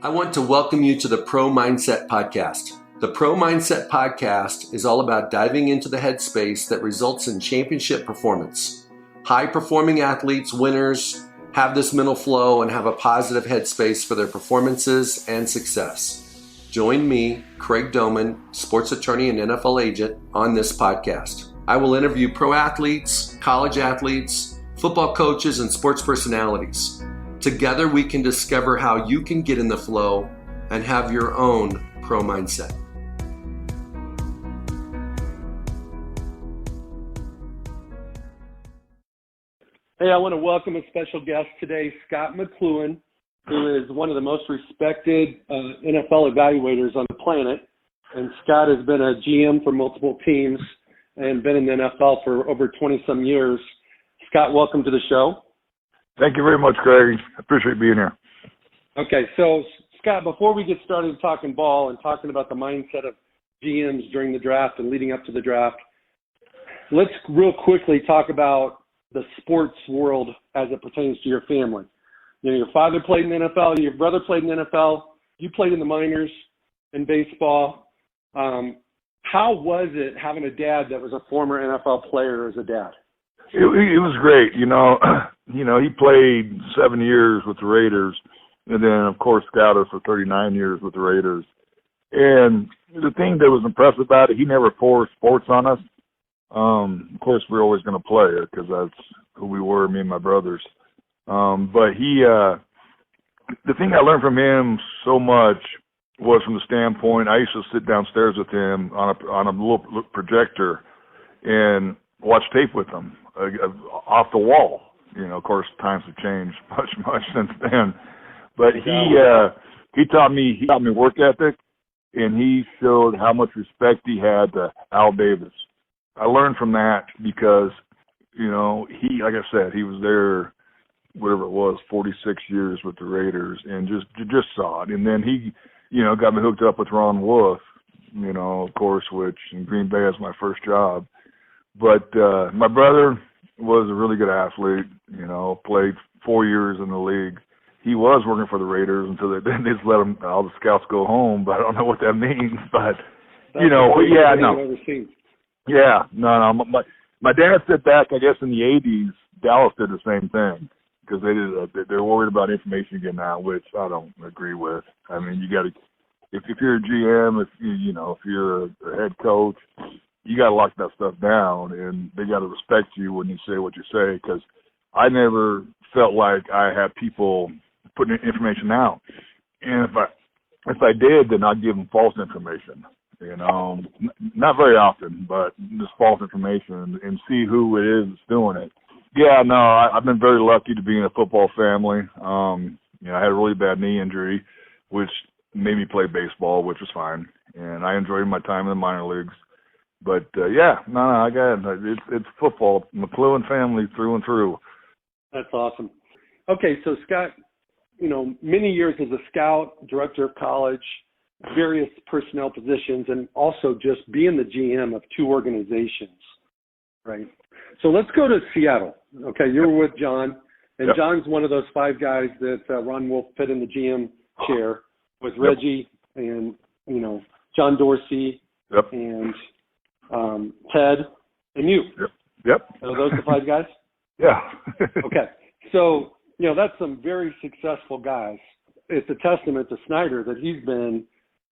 I want to welcome you to the Pro Mindset Podcast. The Pro Mindset Podcast is all about diving into the headspace that results in championship performance. High-performing athletes, winners, have this mental flow and have a positive headspace for their performances and success. Join me, Craig Domann, sports attorney and NFL agent, on this podcast. I will interview pro athletes, college athletes, football coaches, and sports personalities. Together, we can discover how you can get in the flow and have your own pro mindset. Hey, I want to welcome a special guest today, Scot McCloughan, who is one of the most respected NFL evaluators on the planet. And Scott has been a GM for multiple teams and been in the NFL for over 20-some years. Scott, welcome to the show. Thank you very much, Craig. I appreciate being here. Okay, so Scott, before we get started talking ball and talking about the mindset of GMs during the draft and leading up to the draft, let's real quickly talk about the sports world as it pertains to your family. You know, your father played in the NFL, your brother played in the NFL, you played in the minors in baseball. How was it having a dad that was a former NFL player as a dad? It was great. You know, he played 7 years with the Raiders, and then, of course, scouted for 39 years with the Raiders. And the thing that was impressive about it, he never forced sports on us. Of course, we were always going to play it because that's who we were, me and my brothers. But the thing I learned from him so much was from the standpoint, I used to sit downstairs with him on a little projector and watch tape with him off the wall. You know, of course, times have changed much since then. But he taught me work ethic, and he showed how much respect he had to Al Davis. I learned from that because, you know, like I said, he was there, whatever it was, 46 years with the Raiders, and just saw it. And then he, you know, got me hooked up with Ron Wolf, you know, of course, which in Green Bay was my first job. But my brother was a really good athlete, you know, played 4 years in the league. He was working for the Raiders until they just let all the scouts go home, but I don't know what that means. But, you know, My dad said back, I guess, in the 80s, Dallas did the same thing because they're worried about information getting out, which I don't agree with. I mean, you got to, if you're a GM, if you're a head coach, you got to lock that stuff down, and they got to respect you when you say what you say, because I never felt like I had people putting information out. And if I did, then I'd give them false information, you know, not very often, but just false information and see who it is that's doing it. Yeah, no, I've been very lucky to be in a football family. You know, I had a really bad knee injury, which made me play baseball, which was fine. And I enjoyed my time in the minor leagues. But, I got it. It's football. McCloughan family through and through. That's awesome. Okay, so Scott, you know, many years as a scout, director of college, various personnel positions, and also just being the GM of two organizations, right? So let's go to Seattle. Okay, you were with John, and Yep. John's one of those five guys that Ron Wolf put in the GM chair with Reggie and, you know, John Dorsey Yep. and Ted and you. Yep. So those are the five guys? Yeah. Okay. So, you know, that's some very successful guys. It's a testament to Snyder that he's been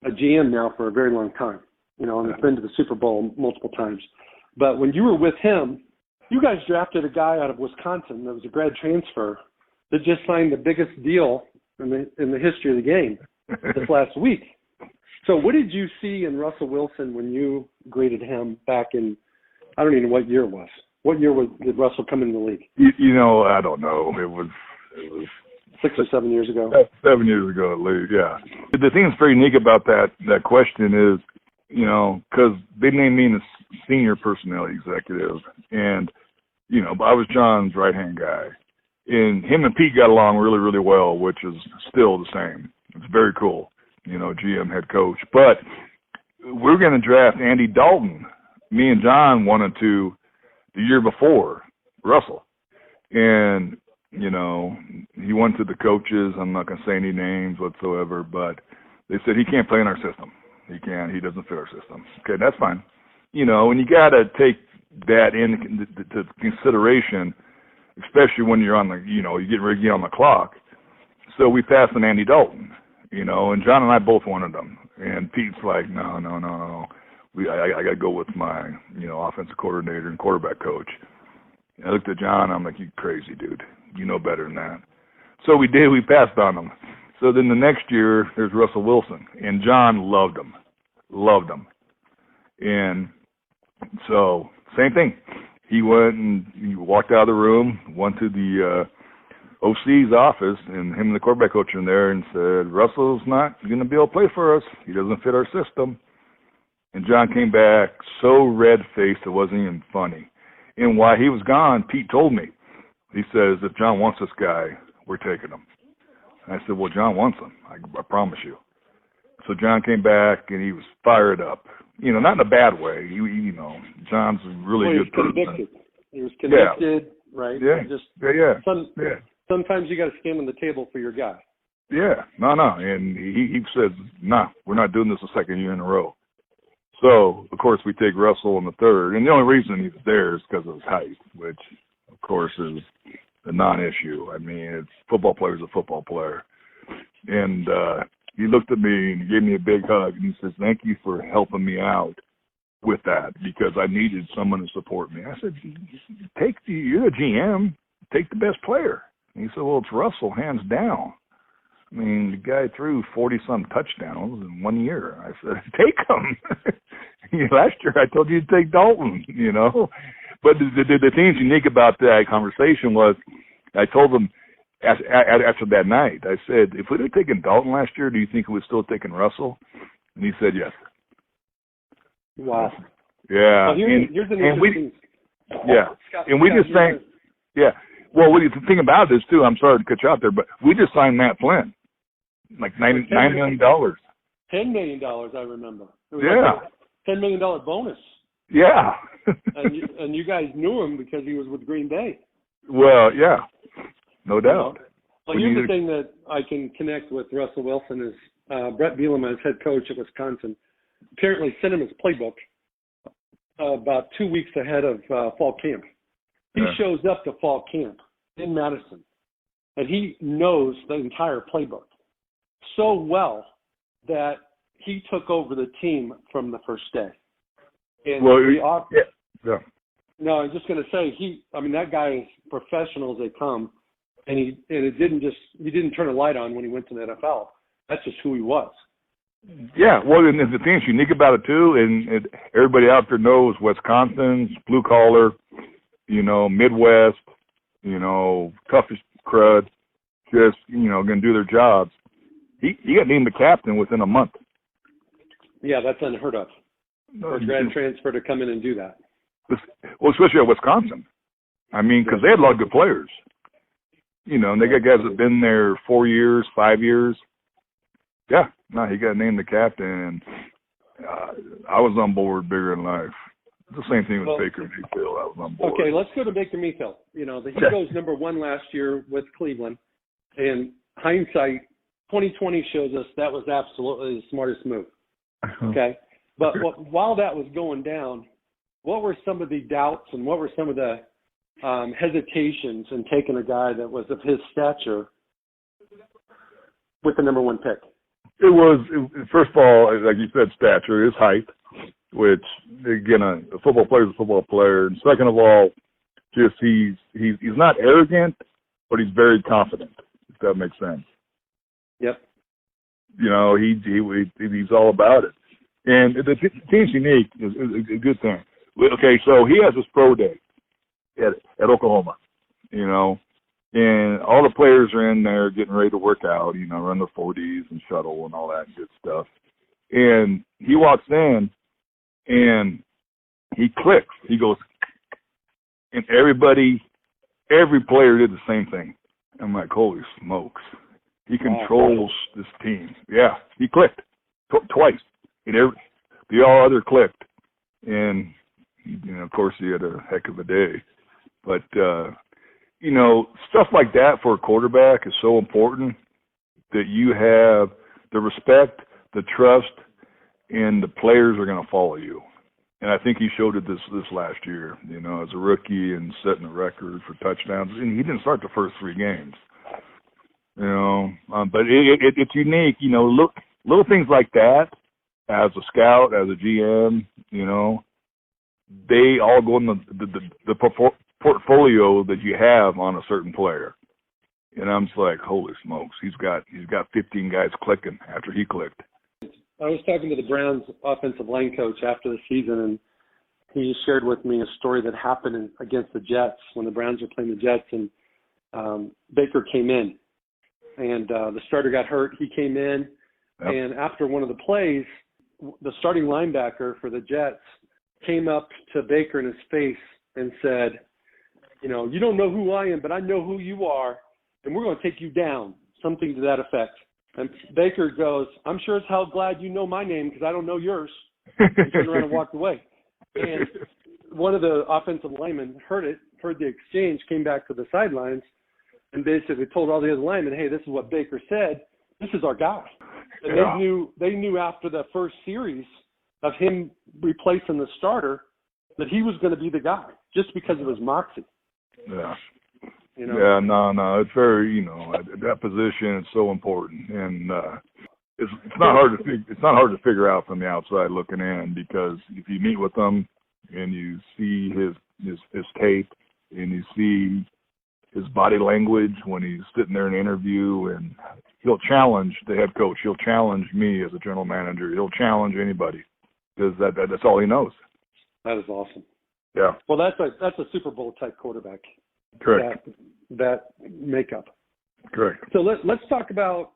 a GM now for a very long time, you know, and has been to the Super Bowl multiple times. But when you were with him, you guys drafted a guy out of Wisconsin that was a grad transfer that just signed the biggest deal in the history of the game this last week. So what did you see in Russell Wilson when you graded him back in, I don't even know what year it was. What year did Russell come into the league? You know, I don't know. It was 6 or 7 years ago. 7 years ago at least, yeah. The thing that's very unique about that question is, you know, because they named me the senior personnel executive, and, you know, I was John's right-hand guy. And him and Pete got along really, really well, which is still the same. It's very cool, you know, GM head coach. But we're going to draft Andy Dalton. Me and John wanted to the year before Russell. And you know, he went to the coaches. I'm not going to say any names whatsoever, but they said he can't play in our system. He can't. He doesn't fit our system. Okay, that's fine. You know, and you got to take that into consideration, especially when you're on the, you know, you're getting ready to get on the clock. So we passed on Andy Dalton, you know, and John and I both wanted him. And Pete's like, no. I got to go with my, you know, offensive coordinator and quarterback coach. And I looked at John. I'm like, you crazy, dude. You know better than that. So we did. We passed on him. So then the next year, there's Russell Wilson. And John loved him. And so same thing. He went and he walked out of the room, went to the OC's office, and him and the quarterback coach in there and said, Russell's not going to be able to play for us. He doesn't fit our system. And John came back so red-faced it wasn't even funny. And while he was gone, Pete told me, he says, if John wants this guy, we're taking him. And I said, well, John wants him. I promise you. So John came back, and he was fired up. You know, not in a bad way. You know, John's a really good person. He was connected, right? Yeah, yeah. Sometimes you got to stand on the table for your guy. Yeah, no. And he said, nah, we're not doing this a second year in a row. So, of course, we take Russell in the third. And the only reason he's there is because of his height, which, of course, is a non-issue. I mean, football player's a football player. And he looked at me and he gave me a big hug. And he says, thank you for helping me out with that because I needed someone to support me. I said, you're the GM. Take the best player. And he said, well, it's Russell, hands down. I mean, the guy threw 40-some touchdowns in 1 year. I said, take him. Last year I told you to take Dalton, you know. But the thing that's unique about that conversation was I told him after that night, I said, if we'd have taken Dalton last year, do you think we would still have taken Russell? And he said yes. Wow. Yeah. Well, here's an interesting... Scott, and we just saying, well, the thing about this, too, I'm sorry to cut you out there, but we just signed Matt Flynn, like $9 million. $10 million, I remember. It was like a $10 million bonus. Yeah. and you guys knew him because he was with Green Bay. Well, yeah, no doubt. Well, here's the thing that I can connect with Russell Wilson is Brett Bielema, his head coach at Wisconsin, apparently sent him his playbook about 2 weeks ahead of fall camp. He shows up to fall camp in Madison, and he knows the entire playbook so well that he took over the team from the first day. And No, I'm just going to say that guy is professional as they come, and he didn't turn a light on when he went to the NFL. That's just who he was. Yeah, well, and the thing that's unique about it too, and everybody out there knows Wisconsin's blue collar, you know, Midwest, you know, toughest crud, just, you know, going to do their jobs. He got named the captain within a month. Yeah, that's unheard of. For a grad transfer to come in and do that. Well, especially at Wisconsin. I mean, because they had a lot of good players. You know, and they got guys that have been there 4 years, 5 years. Yeah, no, he got named the captain. And, I was on board bigger than life. The same thing with Baker Mayfield. I was on board. Okay, let's go to Baker Mayfield. You know, he goes number one last year with Cleveland. And hindsight, 2020 shows us that was absolutely the smartest move. Okay? But while that was going down, what were some of the doubts and what were some of the hesitations in taking a guy that was of his stature with the number one pick? It was, first of all, like you said, stature, his height, which, again, a football player is a football player. And second of all, just he's not arrogant, but he's very confident, if that makes sense. Yep. You know, he's all about it. And the team's unique is a good thing. Okay, so he has his pro day at Oklahoma, you know, and all the players are in there getting ready to work out, you know, run their 40s and shuttle and all that good stuff. And he walks in and he clicks. He goes, and every player did the same thing. I'm like, holy smokes. He controls this team. Yeah, he clicked twice. And the all other clicked. And, you know, of course, he had a heck of a day. But, stuff like that for a quarterback is so important, that you have the respect, the trust, and the players are going to follow you. And I think he showed it this last year, as a rookie and setting a record for touchdowns. And he didn't start the first 3 games, but it's unique, little things like that. As a scout, as a GM, they all go in the portfolio that you have on a certain player. And I'm just like, holy smokes, he's got 15 guys clicking after he clicked. I was talking to the Browns offensive line coach after the season, and he shared with me a story that happened against the Jets when the Browns were playing the Jets, and Baker came in, and the starter got hurt. He came in, and after one of the plays, the starting linebacker for the Jets came up to Baker in his face and said, you don't know who I am, but I know who you are, and we're going to take you down, something to that effect. And Baker goes, I'm sure as hell glad you know my name because I don't know yours. He turned around and walked away. And one of the offensive linemen heard the exchange, came back to the sidelines, and basically told all the other linemen, hey, this is what Baker said. This is our guy. And they knew after the first series of him replacing the starter that he was going to be the guy just because of his moxie. Yeah. Yeah, no, it's very, that position is so important, and it's not hard to figure out from the outside looking in, because if you meet with him and you see his tape and you see his body language when he's sitting there in an interview, and he'll challenge the head coach, he'll challenge me as a general manager, he'll challenge anybody, because that's all he knows. That is awesome. Yeah. Well, that's a Super Bowl type quarterback. Correct. That makeup. Correct. So let's talk about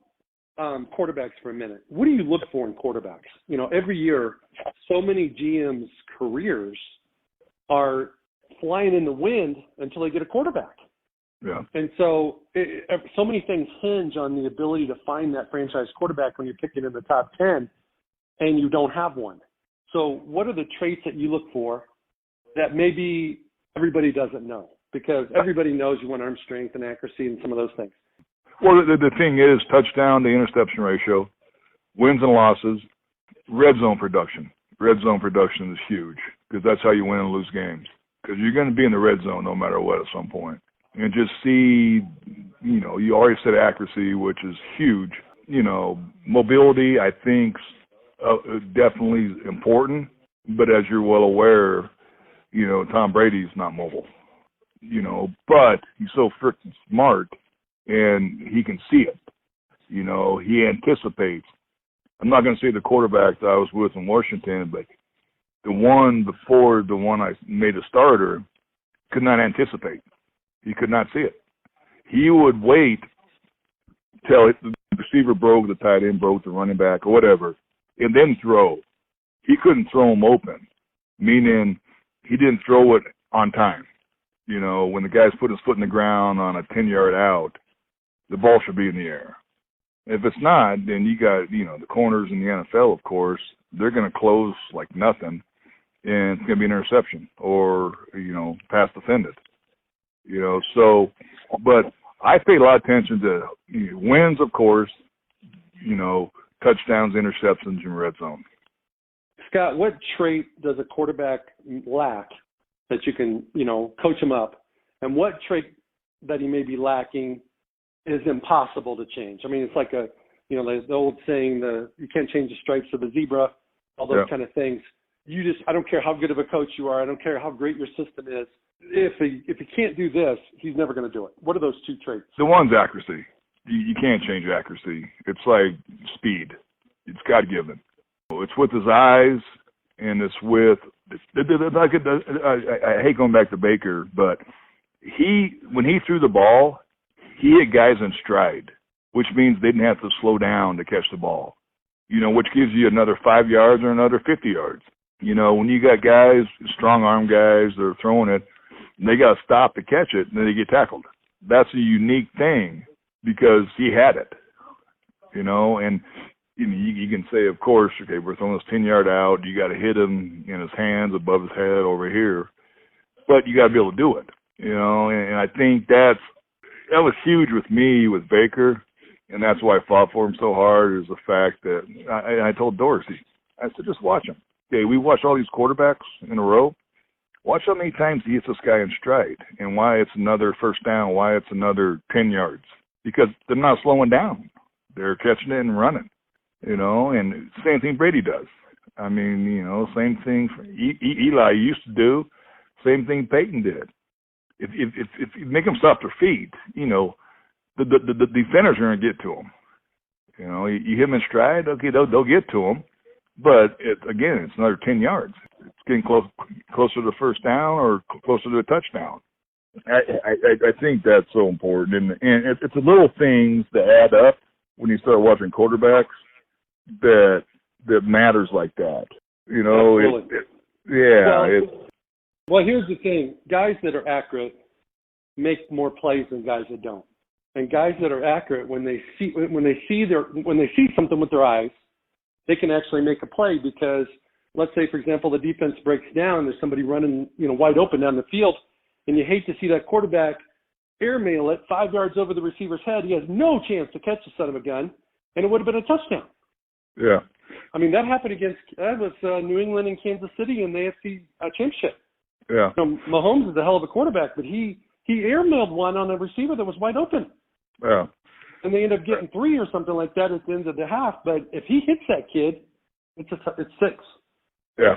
quarterbacks for a minute. What do you look for in quarterbacks? Every year, so many GMs' careers are flying in the wind until they get a quarterback. Yeah. And so so many things hinge on the ability to find that franchise quarterback when you're picking in the top 10 and you don't have one. So what are the traits that you look for that maybe everybody doesn't know? Because everybody knows you want arm strength and accuracy and some of those things. Well, the thing is touchdown to interception ratio, wins and losses, red zone production. Red zone production is huge, because that's how you win and lose games. Because you're going to be in the red zone no matter what at some point. And just see, you already said accuracy, which is huge. Mobility, I think, definitely important. But as you're well aware, Tom Brady's not mobile. But he's so freaking smart, and he can see it. He anticipates. I'm not going to say the quarterback that I was with in Washington, but the one before the one I made a starter could not anticipate. He could not see it. He would wait till the receiver broke, the tight end broke, the running back, or whatever, and then throw. He couldn't throw him open, meaning he didn't throw it on time. When the guy's put his foot in the ground on a 10-yard out, the ball should be in the air. If it's not, then you got, the corners in the NFL, of course, they're going to close like nothing, and it's going to be an interception or, pass defended. But I pay a lot of attention to wins, of course, touchdowns, interceptions, and red zone. Scott, what trait does a quarterback lack that you can, coach him up? And what trait that he may be lacking is impossible to change? I mean, it's like the old saying, you can't change the stripes of the zebra, all those kind of things. I don't care how good of a coach you are. I don't care how great your system is. If he can't do this, he's never going to do it. What are those 2 traits? The one's accuracy. You can't change accuracy. It's like speed. It's God-given. It's with his eyes, and it's with I hate going back to Baker, but when he threw the ball, he hit guys in stride, which means they didn't have to slow down to catch the ball, which gives you another 5 yards or another 50 yards. When you got guys, strong arm guys, they're throwing it, and they got to stop to catch it, and then they get tackled. That's a unique thing because he had it, and you can say, of course, okay, we're throwing this 10-yard out. You got to hit him in his hands, above his head, over here. But you got to be able to do it. And I think that was huge with me with Baker, and that's why I fought for him so hard, is the fact that I told Dorsey, I said, just watch him. Okay, we watch all these quarterbacks in a row. Watch how many times he hits this guy in stride and why it's another first down, why it's another 10 yards. Because they're not slowing down. They're catching it and running, and same thing Brady does. I mean, same thing Eli used to do, same thing Peyton did. If you make them stop their feet, the defenders are going to get to them. You hit them in stride, okay, they'll get to them. But, it's another 10 yards. It's getting closer to the first down or closer to a touchdown. I think that's so important. And it's the little things that add up when you start watching quarterbacks that matters like that. Well, here's the thing. Guys that are accurate make more plays than guys that don't. And guys that are accurate, when they see something with their eyes, they can actually make a play because, let's say, for example, the defense breaks down, there's somebody running, wide open down the field, and you hate to see that quarterback airmail it 5 yards over the receiver's head. He has no chance to catch the son of a gun, and it would have been a touchdown. Yeah. I mean, that happened that was New England and Kansas City in the AFC championship. Yeah. Mahomes is a hell of a quarterback, but he airmailed one on a receiver that was wide open. Yeah. And they end up getting 3 or something like that at the end of the half. But if he hits that kid, it's 6. Yeah.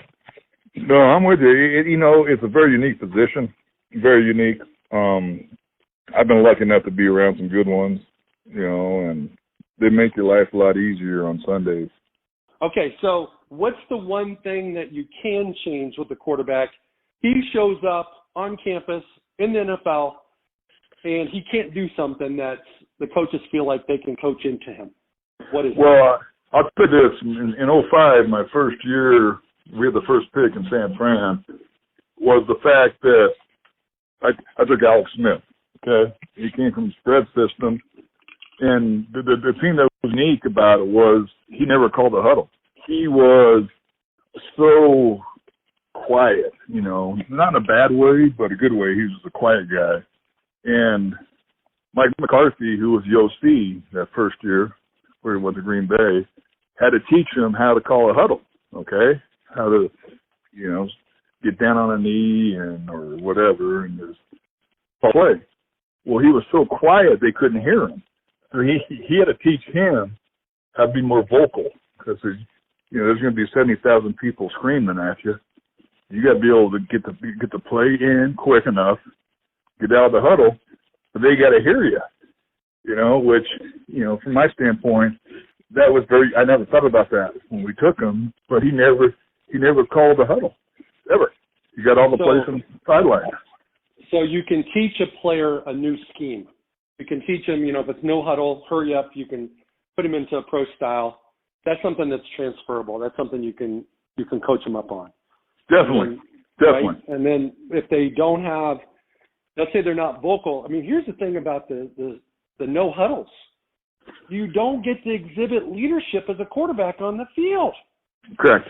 No, I'm with you. It's a very unique position. Very unique. I've been lucky enough to be around some good ones, and they make your life a lot easier on Sundays. Okay, so what's the one thing that you can change with the quarterback? He shows up on campus in the NFL, and he can't do something that the coaches feel like they can coach into him. What is it? Well, I'll put this. In 2005, my first year, we had the first pick in San Fran, was the fact that I took Alex Smith, okay? He came from the spread system, and the thing that was unique about it was he never called a huddle. He was so quiet, not in a bad way, but a good way. He was a quiet guy. And Mike McCarthy, who was the OC that first year, where he went to Green Bay, had to teach him how to call a huddle, okay? How to, get down on a knee or whatever and just play. Well, he was so quiet they couldn't hear him. So he had to teach him how to be more vocal because there's going to be 70,000 people screaming at you. You got to be able to get the play in quick enough, get out of the huddle, but they got to hear you. Which from my standpoint, that was I never thought about that when we took him, but he never called the huddle ever. He got all the plays on the sideline. So you can teach a player a new scheme. You can teach him, if it's no huddle, hurry up. You can put him into a pro style. That's something that's transferable. That's something you can coach him up on. Definitely. Right? And then if they don't have, let's say they're not vocal. I mean, here's the thing about the no huddles. You don't get to exhibit leadership as a quarterback on the field. Correct.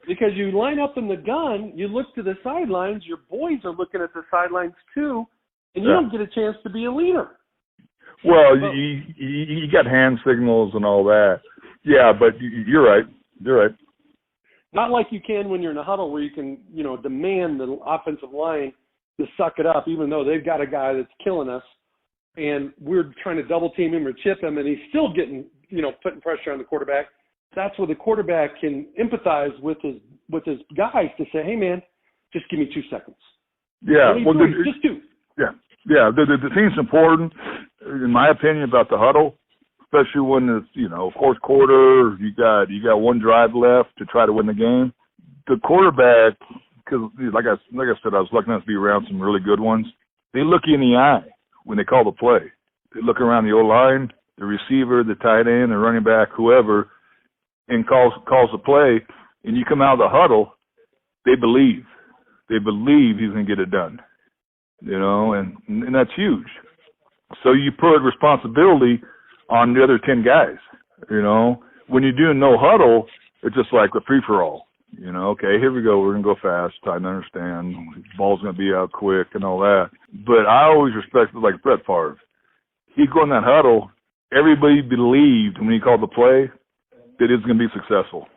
Because you line up in the gun, you look to the sidelines, your boys are looking at the sidelines too, and you don't get a chance to be a leader. Well, you got hand signals and all that. Yeah, but you're right. You're right. Not like you can when you're in a huddle where you can, demand the offensive line to suck it up, even though they've got a guy that's killing us, and we're trying to double team him or chip him, and he's still getting, putting pressure on the quarterback. That's where the quarterback can empathize with his guys to say, hey, man, just give me 2 seconds. Yeah. Just 2. Yeah. Yeah. The thing's important, in my opinion, about the huddle, especially when it's, fourth quarter, you got one drive left to try to win the game. The quarterback, because like I said, I was lucky enough to be around some really good ones. They look you in the eye when they call the play. They look around the O-line, the receiver, the tight end, the running back, whoever, and calls the play, and you come out of the huddle, they believe. They believe he's going to get it done, and that's huge. So you put responsibility on the other 10 guys, When you're doing no huddle, it's just like a free-for-all. You know, okay, here we go. We're going to go fast. I understand. The ball's going to be out quick and all that. But I always respected, like Brett Favre. He'd go in that huddle. Everybody believed when he called the play that it was going to be successful.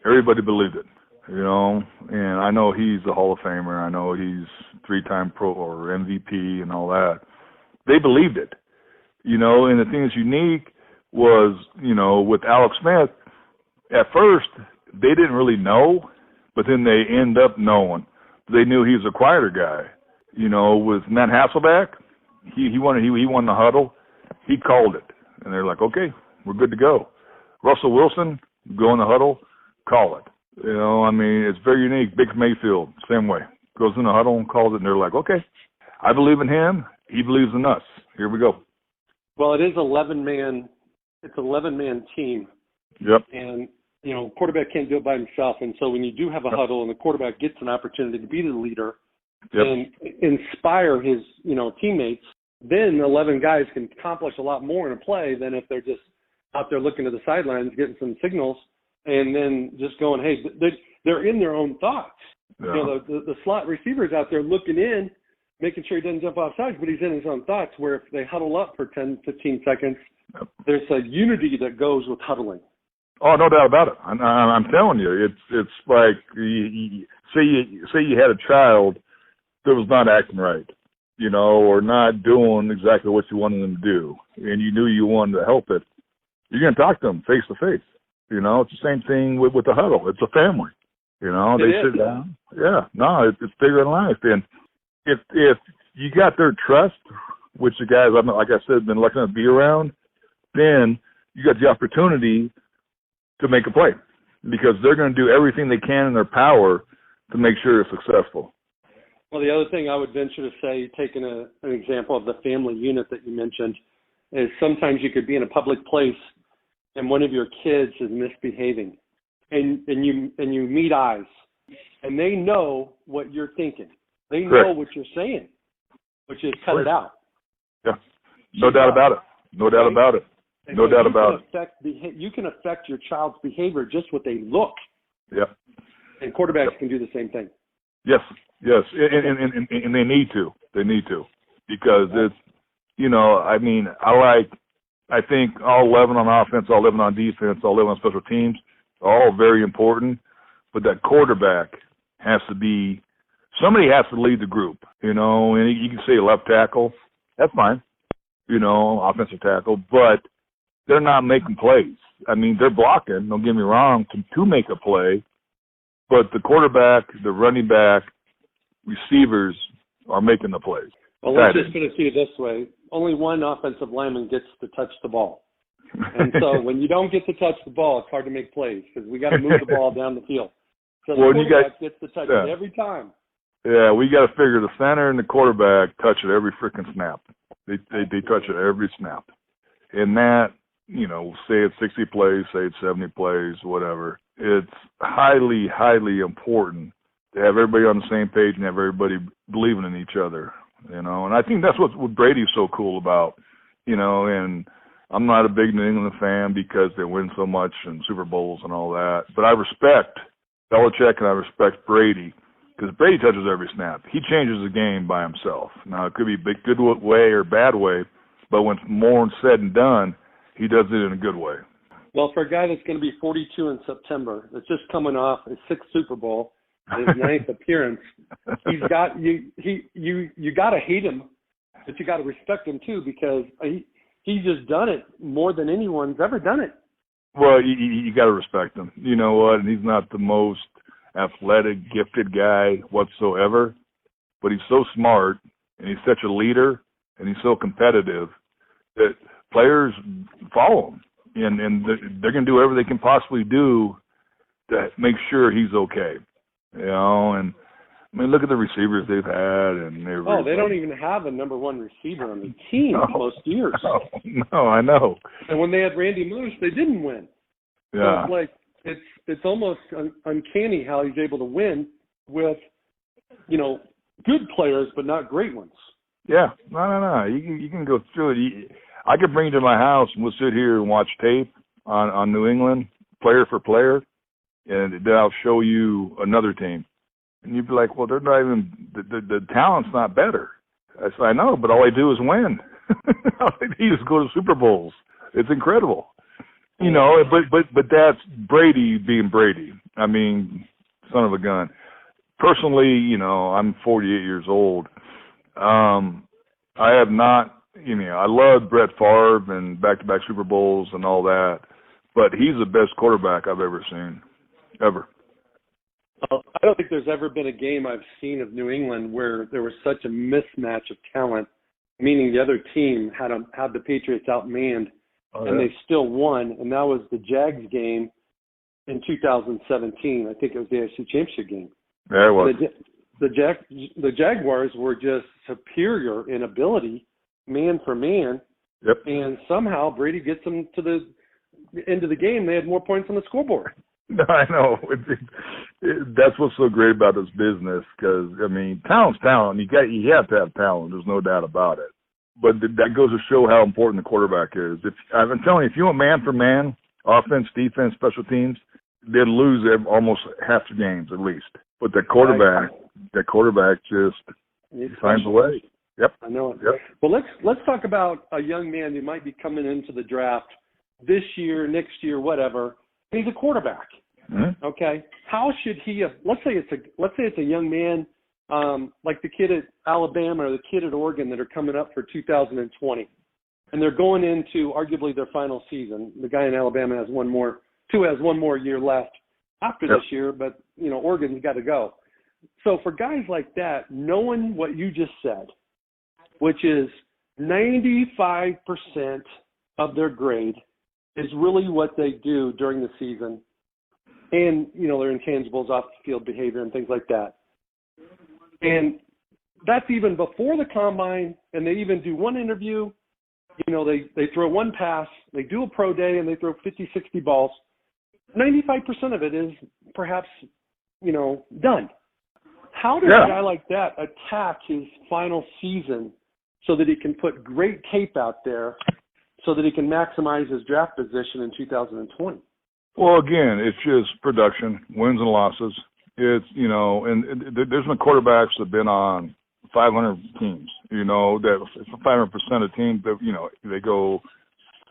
Everybody believed it, you know. And I know he's a Hall of Famer. I know he's 3-time Pro or MVP and all that. They believed it, you know. And the thing that's unique was, you know, with Alex Smith, at first they didn't really know, but then they end up knowing. They knew he was a quieter guy. You know, with Matt Hasselbeck, he won the huddle. He called it. And they're like, okay, we're good to go. Russell Wilson, go in the huddle, call it. You know, I mean, it's very unique. Big Mayfield, same way. Goes in the huddle and calls it, and they're like, okay, I believe in him. He believes in us. Here we go. Well, it is 11-man. It's an 11-man team. Yep. And, you know, quarterback can't do it by himself. And so when you do have a huddle and the quarterback gets an opportunity to be the leader and inspire his, you know, teammates, then 11 guys can accomplish a lot more in a play than if they're just out there looking to the sidelines, getting some signals, and then just going, hey, they're in their own thoughts. Yeah. You know, the slot receiver's out there looking in, making sure he doesn't jump off sides, but he's in his own thoughts, where if they huddle up for 10, 15 seconds, there's a unity that goes with huddling. Oh, no doubt about it. I'm telling you, it's like say you had a child that was not acting right, you know, or not doing exactly what you wanted them to do, and you knew you wanted to help it. You're going to talk to them face to face. You know, it's the same thing with the huddle. It's a family. You know, they sit down. Yeah, no, it's bigger than life. And if you got their trust, which the guys, like I said, been lucky enough to be around, then you got the opportunity to make a play, because they're going to do everything they can in their power to make sure it's successful. Well, the other thing I would venture to say, taking an example of the family unit that you mentioned, is sometimes you could be in a public place and one of your kids is misbehaving, and you meet eyes, and they know what you're thinking. They know what you're saying, which is cut it out. Yeah, no doubt about it. No doubt about it. No doubt about it. You can affect your child's behavior just what they look. Yeah. And quarterbacks can do the same thing. Yes, and they need to. They need to, because it's, you know, I mean, I think all 11 on offense, all 11 on defense, all 11 on special teams are all very important, but that quarterback has to be, somebody has to lead the group, you know, and you can say left tackle, that's fine, you know, offensive tackle, but they're not making plays. I mean, they're blocking, don't get me wrong, to make a play, but the quarterback, the running back, receivers are making the plays. Well, let's just put it to you this way. Only one offensive lineman gets to touch the ball. And so when you don't get to touch the ball, it's hard to make plays, because we got to move the ball down the field. So the quarterback gets to touch it every time. Yeah, we got to figure the center and the quarterback touch it every freaking snap. They touch it every snap. And that, you know, say it's 60 plays, say it's 70 plays, whatever. It's highly, highly important to have everybody on the same page and have everybody believing in each other, you know. And I think that's what Brady's so cool about, you know. And I'm not a big New England fan because they win so much in Super Bowls and all that. But I respect Belichick and I respect Brady, because Brady touches every snap. He changes the game by himself. Now, it could be a good way or bad way, but when it's more said and done, he does it in a good way. Well, for a guy that's going to be 42 in September, that's just coming off his 6th Super Bowl, his 9th appearance, he's got you got to hate him, but you got to respect him too, because he's just done it more than anyone's ever done it. Well, you got to respect him. You know what? And he's not the most athletic, gifted guy whatsoever, but he's so smart, and he's such a leader, and he's so competitive that players follow him, and they're going to do whatever they can possibly do to make sure he's okay. You know, and I mean, look at the receivers they've had, and they don't even have a number one receiver on the team most years. No, I know. And when they had Randy Moose, they didn't win. Yeah, so it's almost uncanny how he's able to win with, you know, good players but not great ones. Yeah, no. You can go through it. I could bring you to my house and we'll sit here and watch tape on New England, player for player, and then I'll show you another team. And you'd be like, well, they're not even, the talent's not better. I said, I know, but all they do is win. All they do is go to Super Bowls. It's incredible. You know, but that's Brady being Brady. I mean, son of a gun. Personally, you know, I'm 48 years old. I have not, you know, I love Brett Favre and back-to-back Super Bowls and all that, but he's the best quarterback I've ever seen, ever. Well, I don't think there's ever been a game I've seen of New England where there was such a mismatch of talent, meaning the other team had the Patriots outmanned, and they still won, and that was the Jags game in 2017. I think it was the AFC Championship game. Yeah, it was. The Jaguars were just superior in ability, man for man. Yep. And somehow Brady gets them to the end of the game. They had more points on the scoreboard. I know. That's what's so great about this business because, I mean, talent's talent. You have to have talent. There's no doubt about it. But that goes to show how important the quarterback is. I'm telling you, if you want man for man, offense, defense, special teams, they'd lose almost half the games at least. But that quarterback just finds a way. Yep. I know it. Yep. Well, let's talk about a young man who might be coming into the draft this year, next year, whatever. He's a quarterback. Mm-hmm. Okay. How should he? Let's say it's a young man like the kid at Alabama or the kid at Oregon that are coming up for 2020, and they're going into arguably their final season. The guy in Alabama has one more year left after this year, but you know Oregon's got to go. So for guys like that, knowing what you just said, which is 95% of their grade is really what they do during the season, and you know their intangibles, off the field behavior, and things like that. And that's even before the combine, and they even do one interview. You know, they throw one pass, they do a pro day, and they throw 50, 60 balls. 95% of it is perhaps, you know, done. How does a guy like that attack his final season so that he can put great tape out there so that he can maximize his draft position in 2020? Well, again, it's just production, wins and losses. It's, you know, and there's been quarterbacks that have been on 500 teams, you know, that 500% of teams that, you know, they go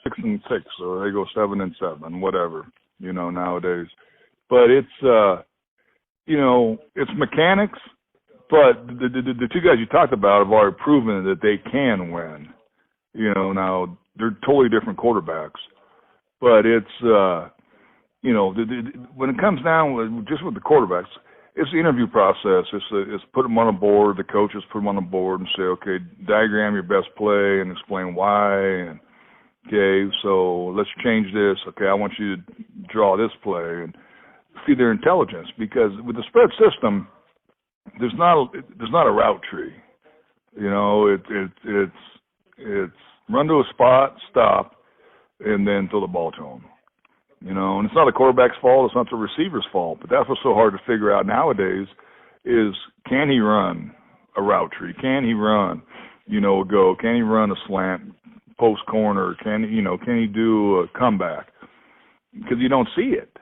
6-6 or they go 7-7, whatever, you know, nowadays. But it's, you know, it's mechanics, but the two guys you talked about have already proven that they can win. You know, now they're totally different quarterbacks, but it's, you know, when it comes down just with the quarterbacks, it's the interview process. It's put them on a board. The coaches put them on a board and say, okay, diagram your best play and explain why. And okay, so let's change this. Okay, I want you to draw this play and see their intelligence, because with the spread system, there's not a route tree. You know, it's run to a spot, stop, and then throw the ball to them. You know, and it's not the quarterback's fault, it's not the receiver's fault, but that's what's so hard to figure out nowadays is, can he run a route tree? Can he run, you know, a go? Can he run a slant, post corner? Can he do a comeback? Because you don't see it,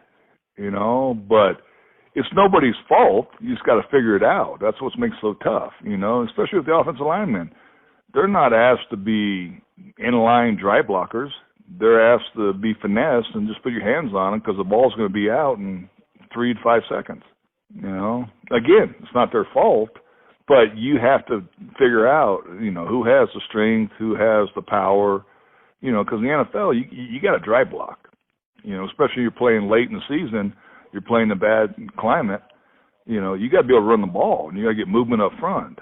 you know, but it's nobody's fault. You just got to figure it out. That's what makes it so tough, you know, especially with the offensive linemen. They're not asked to be in-line dry blockers. They're asked to be finessed and just put your hands on them because the ball's going to be out in 3 to 5 seconds. You know, again, it's not their fault, but you have to figure out, you know, who has the strength, who has the power, you know, because in the NFL, you got to dry block, you know, especially you're playing late in the season, you're playing a bad climate, you know, you got to be able to run the ball and you got to get movement up front.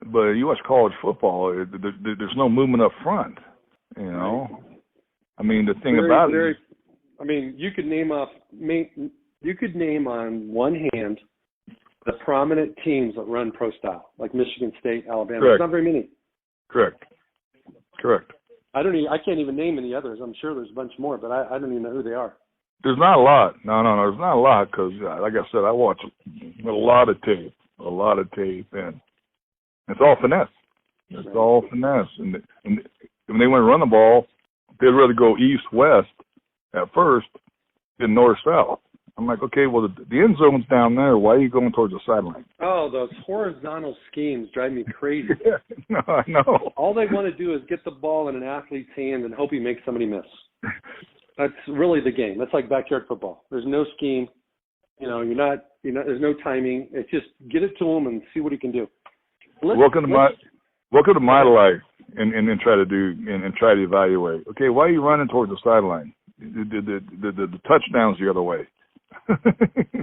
But you watch college football, there's no movement up front, you know. I mean, the thing about it, I mean, you could name on one hand the prominent teams that run pro style, like Michigan State, Alabama. Correct. There's not very many. Correct. I can't even name any others. I'm sure there's a bunch more, but I don't even know who they are. There's not a lot. No, there's not a lot because, like I said, I watch a lot of tape, and it's all finesse. It's all finesse. And when they want to run the ball, they'd rather go east-west at first than north-south. I'm like, okay, well, the end zone's down there. Why are you going towards the sideline? Oh, those horizontal schemes drive me crazy. Yeah, no, I know. All they want to do is get the ball in an athlete's hand and hope he makes somebody miss. That's really the game. That's like backyard football. There's no scheme. There's no timing. It's just get it to him and see what he can do. Welcome to my life, and then try to do and try to evaluate. Okay, why are you running towards the sideline? The touchdown's the other way.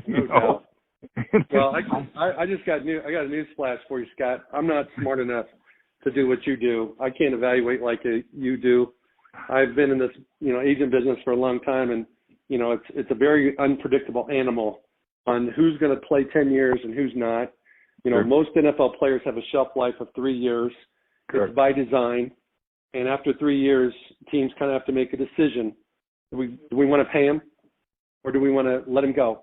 No doubt. Well, I just got I got a news flash for you, Scott. I'm not smart enough to do what you do. I can't evaluate like you do. I've been in this, agent business for a long time, and it's a very unpredictable animal on who's going to play 10 years and who's not. Sure. Most NFL players have a shelf life of 3 years. Correct. It's by design, and after 3 years, teams kind of have to make a decision. Do we want to pay him, or do we want to let him go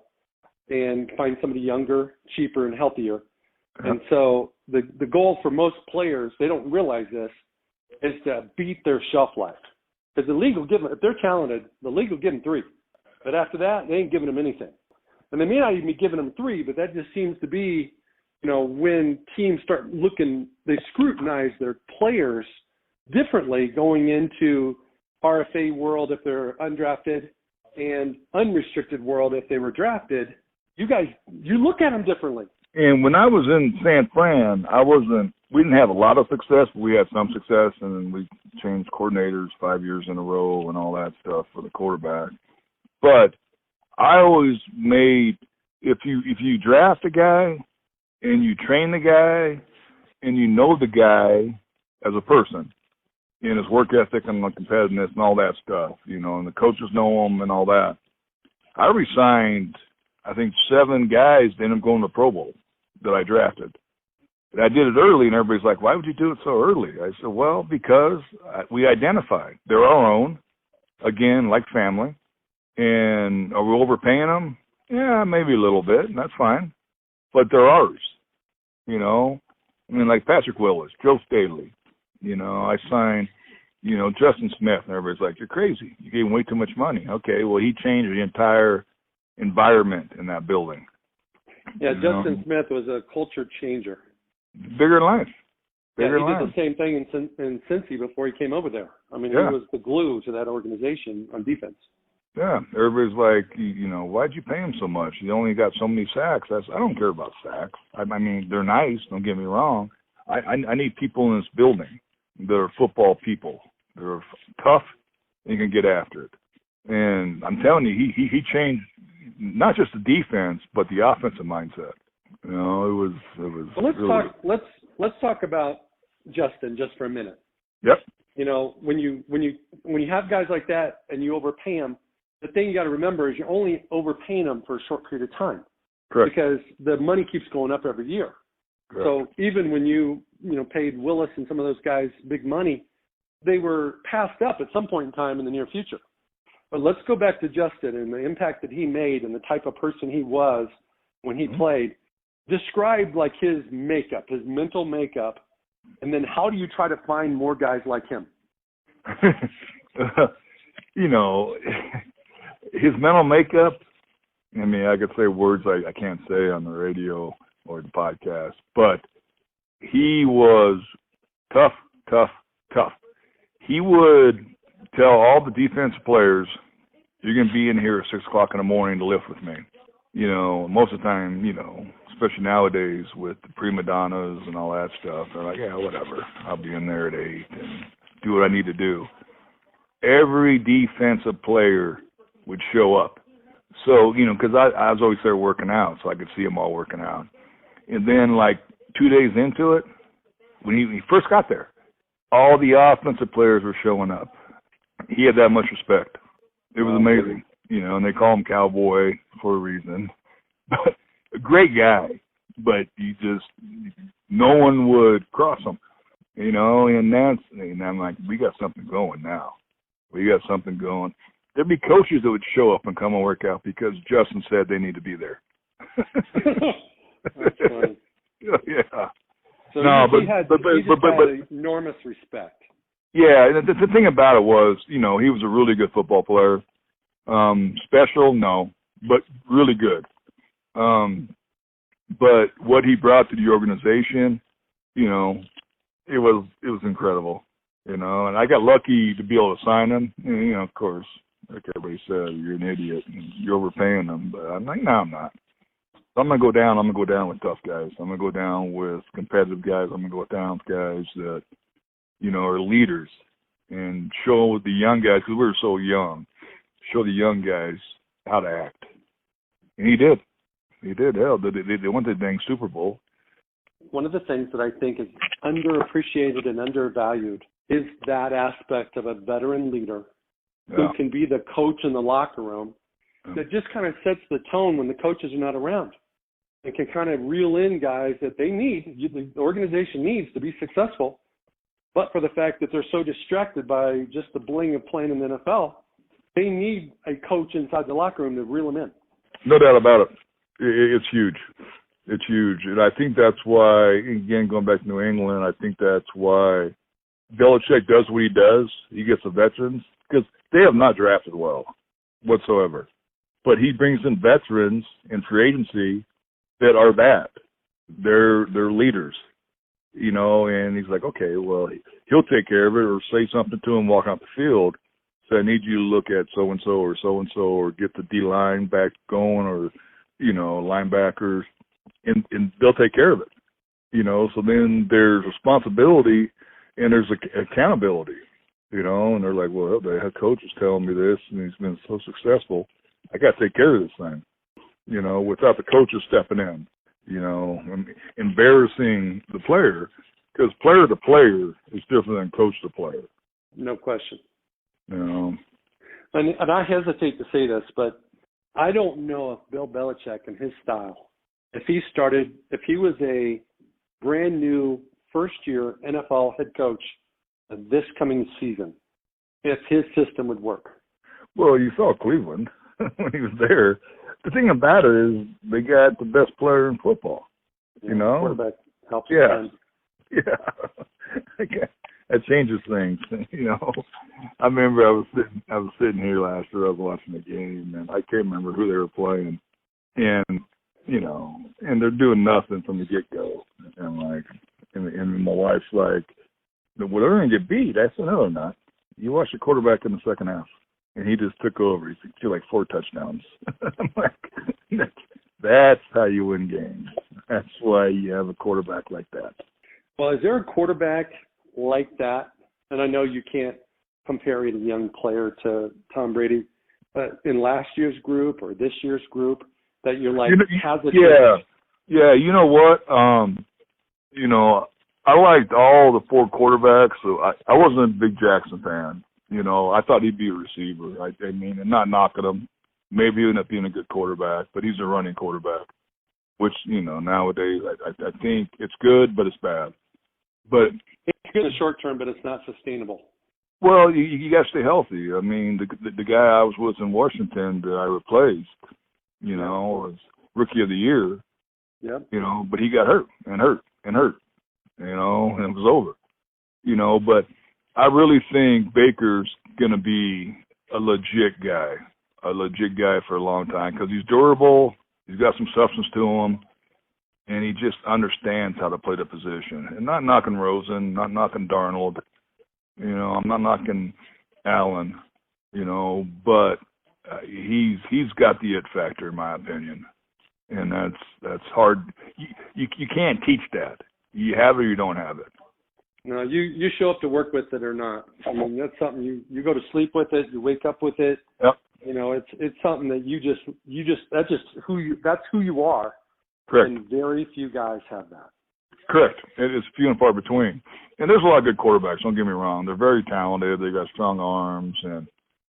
and find somebody younger, cheaper, and healthier? Uh-huh. And so the goal for most players, they don't realize this, is to beat their shelf life. Because the league will give them, if they're talented, the league will give them 3. But after that, they ain't giving them anything. And they may not even be giving them 3, but that just seems to be, when teams start looking, they scrutinize their players differently going into RFA world if they're undrafted and unrestricted world if they were drafted. You look at them differently. And when I was in San Fran, we didn't have a lot of success, but we had some success, and then we changed coordinators 5 years in a row and all that stuff for the quarterback. But I always made, if you draft a guy and you train the guy and you know the guy as a person and his work ethic and the competitiveness and all that stuff, and the coaches know him and all that, I re-signed, I think, 7 guys that ended up going to the Pro Bowl that I drafted. And I did it early, and everybody's like, why would you do it so early? I said, well, because we identified. They're our own, again, like family. And are we overpaying them? Yeah, maybe a little bit, and that's fine. But they're ours, like Patrick Willis, Joe Staley. I signed, Justin Smith, and everybody's like, you're crazy. You gave him way too much money. Okay, well, he changed the entire environment in that building. Yeah, Justin Smith was a culture changer. Bigger than life. He did the same thing in Cincy before he came over there. I mean, He was the glue to that organization on defense. Yeah, everybody's like, why'd you pay him so much? You only got so many sacks. I don't care about sacks. I mean, they're nice, don't get me wrong. I need people in this building that are football people. They're tough and can get after it. And I'm telling you, he changed not just the defense, but the offensive mindset. It was. Well, let's talk about Justin just for a minute. Yep. When you have guys like that and you overpay them, the thing you got to remember is you're only overpaying them for a short period of time. Correct. Because the money keeps going up every year. Correct. So even when you paid Willis and some of those guys big money, they were passed up at some point in time in the near future. But let's go back to Justin and the impact that he made and the type of person he was when he played. Describe like his makeup, his mental makeup, and then how do you try to find more guys like him? His mental makeup, I mean, I could say words I can't say on the radio or the podcast, but he was tough. He would tell all the defensive players, you're going to be in here at 6 o'clock in the morning to lift with me. Most of the time, especially nowadays with the prima donnas and all that stuff, they're like, yeah, whatever. I'll be in there at 8 and do what I need to do. Every defensive player would show up. So, because I was always there working out, so I could see them all working out. And then, 2 days into it, when he first got there, all the offensive players were showing up. He had that much respect. It was amazing, and they call him Cowboy for a reason. But a great guy, but no one would cross him, and I'm like, we got something going now. We got something going. There'd be coaches that would show up and come and work out because Justin said they need to be there. That's funny. Yeah. So no, he had enormous respect. Yeah, the thing about it was, he was a really good football player. Special, no. but really good. But what he brought to the organization, you know, it was incredible, you know. And I got lucky to be able to sign him. And, you know, of course, like everybody said, you're an idiot and you're overpaying them. But I'm like, no, I'm not. So I'm gonna go down. I'm gonna go down with tough guys. I'm gonna go down with competitive guys. I'm gonna go down with guys that, you know, are leaders and show the young guys, because we were so young, show the young guys how to act. And he did. He did. Hell, they went to the dang Super Bowl. One of the things that I think is underappreciated and undervalued is that aspect of a veteran leader who can be the coach in the locker room that just kind of sets the tone when the coaches are not around. It can kind of reel in guys that they need, the organization needs to be successful. But for the fact that they're so distracted by just the bling of playing in the NFL, they need a coach inside the locker room to reel them in. No doubt about it. It's huge. It's huge. And I think that's why, again, going back to New England, I think that's why Belichick does what he does. He gets the veterans, because they have not drafted well whatsoever. But he brings in veterans in free agency that are that. They're leaders, you know, and he's like, okay, well, he'll take care of it, or say something to him walking out the field. So I need you to look at so-and-so or so-and-so, or get the D-line back going, or, you know, linebackers, and they'll take care of it, you know. So then there's responsibility and there's accountability, you know, and they're like, well, the head coach is telling me this, and he's been so successful, I got to take care of this thing, you know, without the coaches stepping in, you know, embarrassing the player, because player to player is different than coach to player. No question. You know. And I hesitate to say this, but I don't know if Bill Belichick and his style, if he was a brand new first-year NFL head coach this coming season, if his system would work. Well, you saw Cleveland when he was there. The thing about it is they got the best player in football, you know. Quarterback helps. Yeah. Yeah. That changes things, you know. I remember I was sitting here last year, I was watching the game, and I can't remember who they were playing, and you know, and they're doing nothing from the get-go, and like, and my wife's like, well, they're gonna get beat. I said, no, they're not. You watch the quarterback in the second half, and he just took over. He threw like 4 touchdowns. I'm like, that's how you win games. That's why you have a quarterback like that. Well, is there a quarterback like that? And I know you can't compare a young player to Tom Brady, but in last year's group or this year's group that you're like, has a chance? Yeah. You know what? You know, I liked all the 4 quarterbacks. So I wasn't a big Jackson fan. You know, I thought he'd be a receiver. I mean, and not knocking him. Maybe he'll end up being a good quarterback, but he's a running quarterback, which, you know, nowadays I think it's good, but it's bad. But it's good in the short term, but it's not sustainable. Well, you got to stay healthy. I mean, the guy I was with in Washington that I replaced, you know, was Rookie of the Year. Yep. You know, but he got hurt, you know, and it was over. You know, but I really think Baker's going to be a legit guy for a long time, because he's durable, he's got some substance to him, and he just understands how to play the position. And not knocking Rosen, not knocking Darnold, you know, I'm not knocking Allen, you know, but he's got the it factor, in my opinion. And that's hard. You can't teach that. You have it or you don't have it. No, you show up to work with it or not. I mean, that's something you go to sleep with it, you wake up with it. Yep. You know, it's something that that's who you are. Correct. And very few guys have that. Correct. It is few and far between. And there's a lot of good quarterbacks, don't get me wrong. They're very talented, they got strong arms,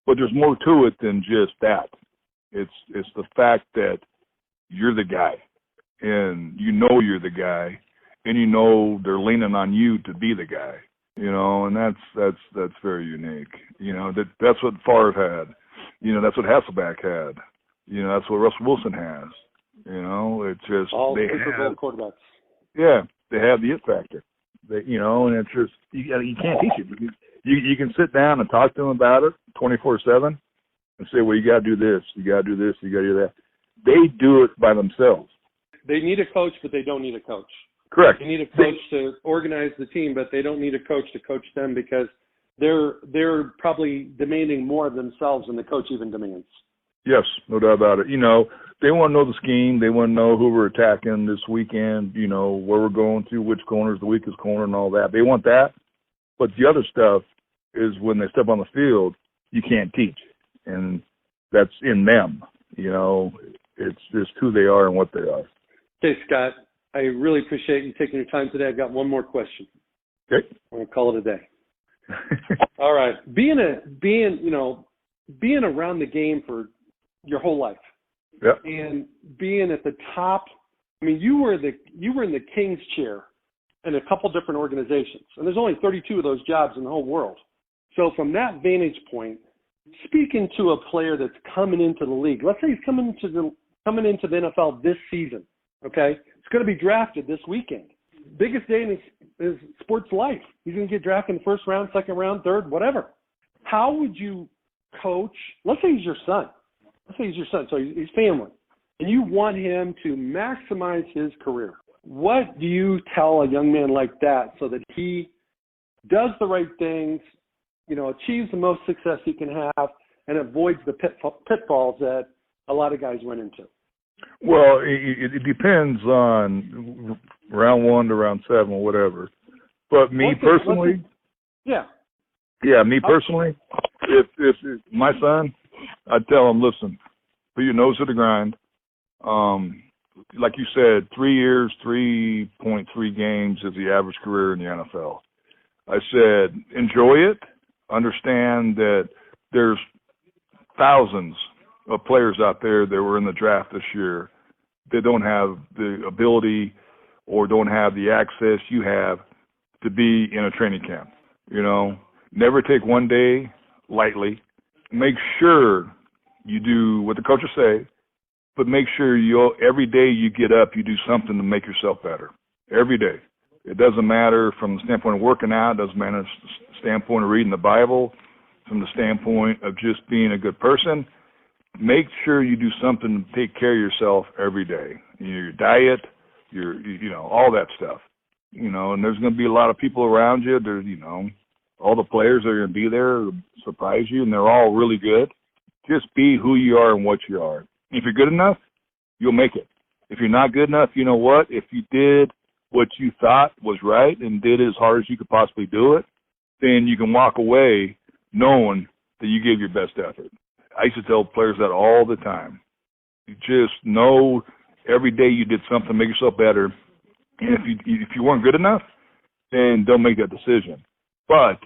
but there's more to it than just that. It's the fact that you're the guy, and you know you're the guy, and you know they're leaning on you to be the guy, you know, and that's very unique. You know, that's what Favre had. You know, that's what Hasselbeck had. You know, that's what Russell Wilson has. You know, it's just all they Super Bowl quarterbacks. Yeah, they have the it factor. You know, and it's just you can't teach it. You can sit down and talk to them about it 24/7 and say, well, you got to do this, you got to do this, you got to do that. They do it by themselves. They need a coach, but they don't need a coach. Correct. They need a coach to organize the team, but they don't need a coach to coach them because they're probably demanding more of themselves than the coach even demands. Yes, no doubt about it. You know, they want to know the scheme. They want to know who we're attacking this weekend, you know, where we're going to, which corner is the weakest corner and all that. They want that. But the other stuff is when they step on the field, you can't teach. And that's in them. You know, it's just who they are and what they are. Okay, Scott, I really appreciate you taking your time today. I've got one more question. Okay. I'm going to call it a day. All right. Being around the game for your whole life. Yep. And being at the top, I mean, you were in the King's chair in a couple different organizations, and there's only 32 of those jobs in the whole world. So from that vantage point, speaking to a player that's coming into the league, let's say he's coming into the NFL this season, okay? He's going to be drafted this weekend. Biggest day in his sports life. He's going to get drafted in the first round, second round, third, whatever. How would you coach? Let's say he's your son. So he's family, and you want him to maximize his career. What do you tell a young man like that so that he does the right things, you know, achieves the most success he can have, and avoids the pitfalls that a lot of guys went into? Well, it depends on round 1 to round 7 or whatever. But me personally, me personally, if my son, I'd tell him, listen, put your nose to the grind. Like you said, 3 years, 3.3 games is the average career in the NFL. I said, enjoy it. Understand that there's thousands of players out there that were in the draft this year that don't have the ability or don't have the access you have to be in a training camp. You know, never take one day lightly. Make sure you do what the coaches say, but make sure every day you get up, you do something to make yourself better. Every day. It doesn't matter from the standpoint of working out. It doesn't matter from the standpoint of reading the Bible, from the standpoint of just being a good person. Make sure you do something to take care of yourself every day. Your diet, all that stuff. You know, and there's going to be a lot of people around you. There's, all the players are going to be there to surprise you, and they're all really good. Just be who you are and what you are. If you're good enough, you'll make it. If you're not good enough, you know what? If you did what you thought was right and did it as hard as you could possibly do it, then you can walk away knowing that you gave your best effort. I used to tell players that all the time. You just know every day you did something to make yourself better. And if you weren't good enough, then don't make that decision. But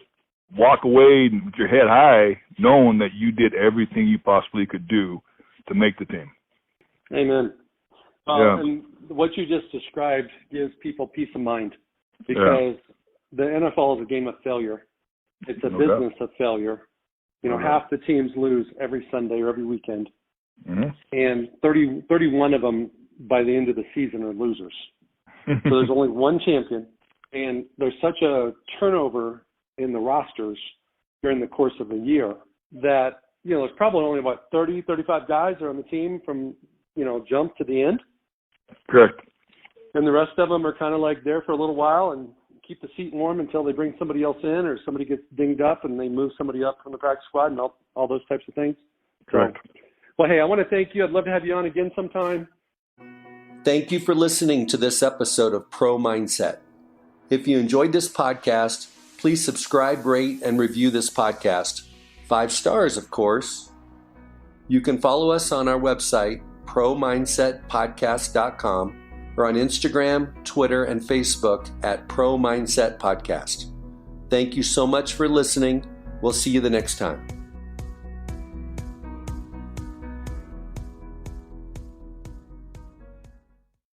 walk away with your head high knowing that you did everything you possibly could do to make the team. Amen. And what you just described gives people peace of mind because the NFL is a game of failure. It's a business of failure. You know, half the teams lose every Sunday or every weekend. Mm-hmm. And 31 of them by the end of the season are losers. So there's only one champion. And there's such a turnover in the rosters during the course of a year that, there's probably only about 30, 35 guys are on the team from, jump to the end. Correct. And the rest of them are kind of like there for a little while and keep the seat warm until they bring somebody else in or somebody gets dinged up and they move somebody up from the practice squad and all those types of things. Correct. Well, hey, I want to thank you. I'd love to have you on again sometime. Thank you for listening to this episode of Pro Mindset. If you enjoyed this podcast, please subscribe, rate, and review this podcast. 5 stars, of course. You can follow us on our website, ProMindsetPodcast.com, or on Instagram, Twitter, and Facebook at Pro Mindset Podcast. Thank you so much for listening. We'll see you the next time.